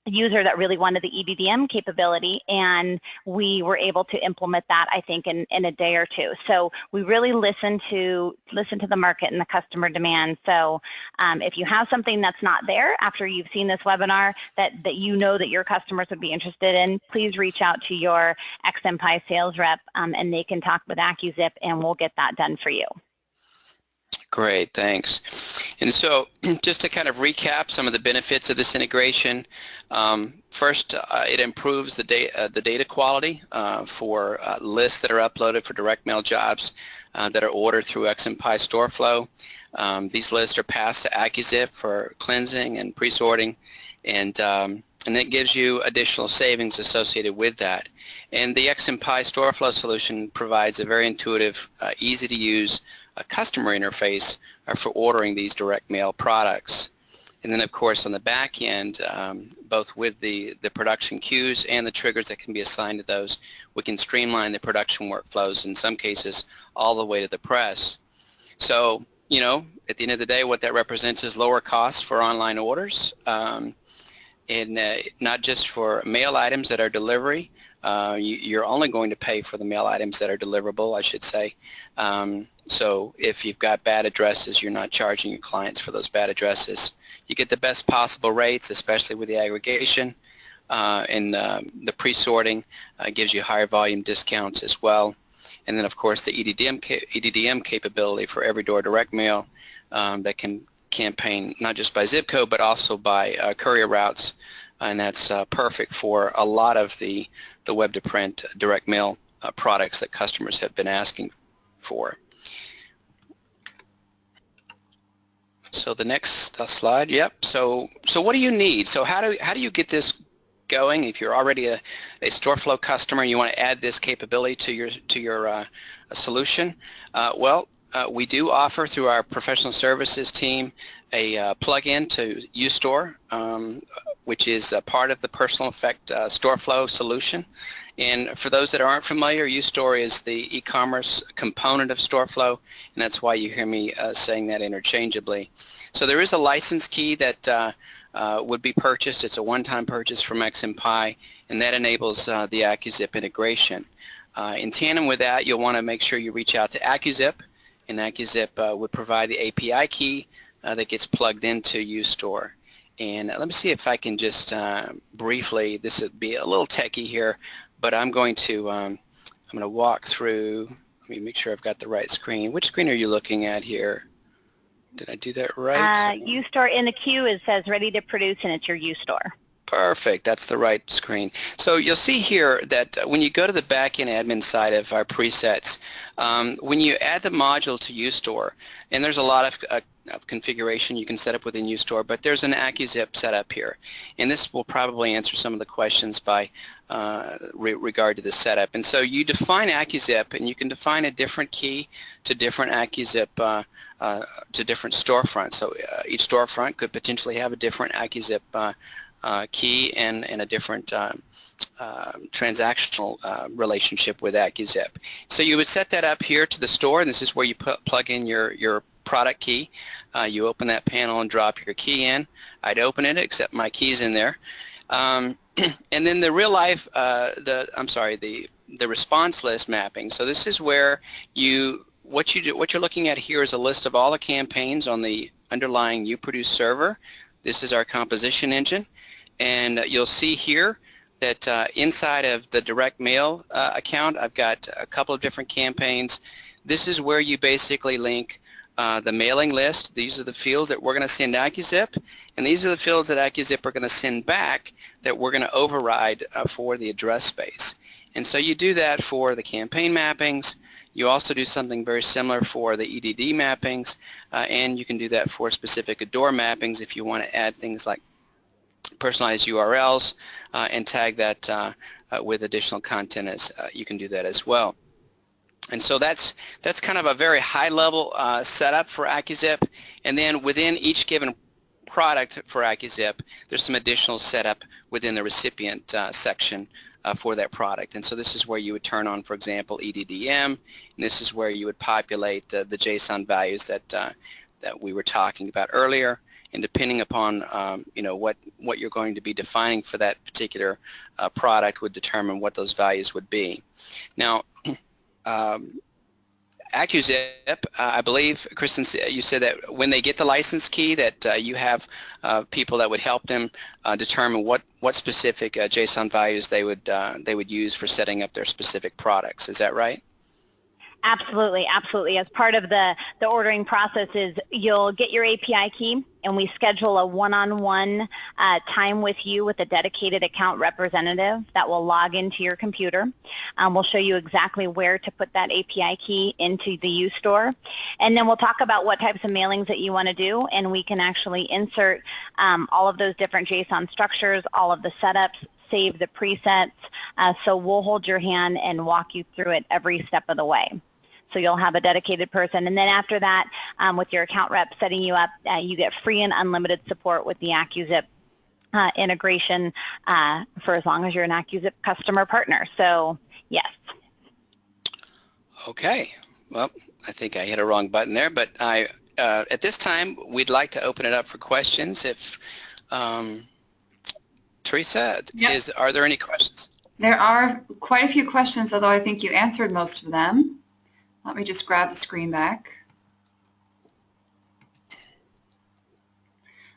user that really wanted the EDDM capability, and we were able to implement that, I think, in a day or two. So we really listen to the market and the customer demand. So if you have something that's not there after you've seen this webinar that you know that your customers would be interested in, please reach out to your XMPie sales rep, and they can talk with AccuZIP, and we'll get that done for you. Great, thanks. And so just to kind of recap some of the benefits of this integration, first, it improves the data quality for lists that are uploaded for direct mail jobs that are ordered through XMPie Storeflow. These lists are passed to AccuZIP for cleansing and pre-sorting, and it gives you additional savings associated with that. And the XMPie Storeflow solution provides a very intuitive, easy to use customer interface for ordering these direct mail products. And then of course on the back end, both with the production queues and the triggers that can be assigned to those, we can streamline the production workflows, in some cases all the way to the press. So, you know, at the end of the day, what that represents is lower costs for online orders, and not just for mail items that are delivery. You're only going to pay for the mail items that are deliverable, I should say. So if you've got bad addresses, you're not charging your clients for those bad addresses. You get the best possible rates, especially with the aggregation, and the pre-sorting gives you higher volume discounts as well. And then of course the EDDM capability for every door direct mail that can campaign not just by zip code but also by courier routes, and that's perfect for a lot of the web-to-print direct mail products that customers have been asking for. So the next slide, yep. So what do you need? So how do you get this going? If you're already a Storeflow customer and you want to add this capability to your solution, we do offer through our professional services team a plug-in to UStore, which is a part of the Personal Effect Storeflow solution. And for those that aren't familiar, UStore is the e-commerce component of Storeflow, and that's why you hear me saying that interchangeably. So there is a license key that would be purchased. It's a one-time purchase from XMPie, and that enables the AccuZIP integration. In tandem with that, you'll want to make sure you reach out to AccuZIP, and AccuZIP would provide the API key that gets plugged into UStore. And let me see if I can just briefly, this would be a little techie here, but I'm going to walk through. Let me make sure I've got the right screen. Which screen are you looking at here? Did I do that right? UStore in the queue, it says ready to produce, and it's your UStore. Perfect, that's the right screen. So you'll see here that when you go to the backend admin side of our presets, when you add the module to UStore, and there's a lot of configuration you can set up within UStore, but there's an AccuZIP setup here, and this will probably answer some of the questions by regard to the setup. And so you define AccuZIP, and you can define a different key to different AccuZIP to different storefronts. So each storefront could potentially have a different AccuZIP key and a different transactional relationship with AccuZIP. So you would set that up here to the store, and this is where you plug in your product key. You open that panel and drop your key in. I'd open it, accept my keys in there. And then the real life, the response list mapping. So this is where what you're looking at here is a list of all the campaigns on the underlying UProduce server. This is our composition engine, and you'll see here that inside of the direct mail account, I've got a couple of different campaigns. This is where you basically link the mailing list. These are the fields that we're going to send AccuZIP, and these are the fields that AccuZIP are going to send back that we're going to override for the address space. And so you do that for the campaign mappings. You also do something very similar for the EDD mappings, and you can do that for specific ADOR mappings if you want to add things like personalized URLs and tag that with additional content. As you can do that as well. And so that's kind of a very high-level setup for AccuZIP. And then within each given product for AccuZIP, there's some additional setup within the recipient section for that product. And so this is where you would turn on, for example, EDDM, and this is where you would populate the JSON values that we were talking about earlier. And depending upon you know, what you're going to be defining for that particular product would determine what those values would be. Now, AccuZIP, I believe, Kristen, you said that when they get the license key that you have people that would help them determine what specific JSON values they would use for setting up their specific products. Is that right? Absolutely, absolutely. As part of the ordering process is you'll get your API key, and we schedule a one-on-one time with you with a dedicated account representative that will log into your computer. We'll show you exactly where to put that API key into the UStore, and then we'll talk about what types of mailings that you want to do, and we can actually insert all of those different JSON structures, all of the setups, save the presets, so we'll hold your hand and walk you through it every step of the way. So you'll have a dedicated person, and then after that, with your account rep setting you up, you get free and unlimited support with the AccuZIP integration for as long as you're an AccuZIP customer partner. So yes. Okay. Well, I think I hit a wrong button there, but at this time we'd like to open it up for questions. If Teresa, yep. Are there any questions? There are quite a few questions, although I think you answered most of them. Let me just grab the screen back.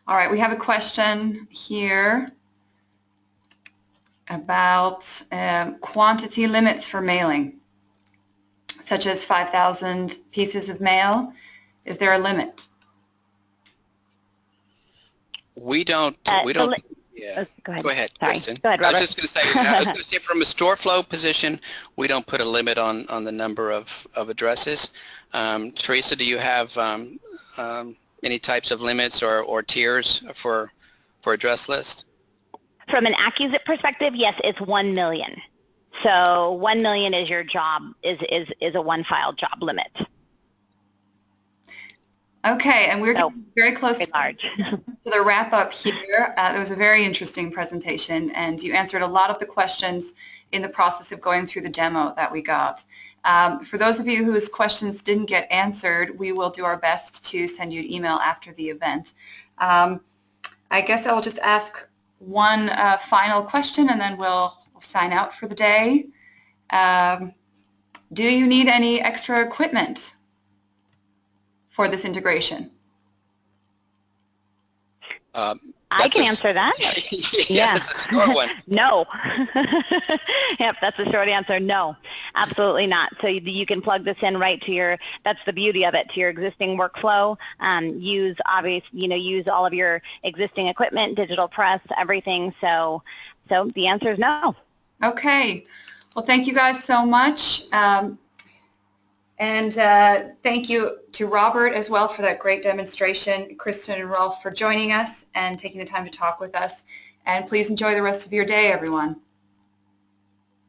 All right, we have a question here about quantity limits for mailing, such as 5,000 pieces of mail. Is there a limit? We don't. Yeah. Go ahead. Sorry. Kristen. Go ahead, Robert. I was just going to say, from a Storeflow position, we don't put a limit on the number of addresses. Teresa, do you have any types of limits or tiers for address list? From an AccuZIP perspective, yes, it's 1 million. So 1 million is your job, is a one-file job limit. Okay, and we're getting very close to the wrap-up here. It was a very interesting presentation, and you answered a lot of the questions in the process of going through the demo that we got. For those of you whose questions didn't get answered, we will do our best to send you an email after the event. I guess I will just ask one final question, and then we'll sign out for the day. Do you need any extra equipment for this integration? I can answer that. Yeah, that's a short one. No. Yep, that's a short answer. No, absolutely not. So you can plug this in right to your, that's the beauty of it, to your existing workflow. Use all of your existing equipment, digital press, everything. So the answer is no. Okay. Well, thank you guys so much. And thank you to Robert as well for that great demonstration, Kristen and Rolf for joining us and taking the time to talk with us. And please enjoy the rest of your day, everyone.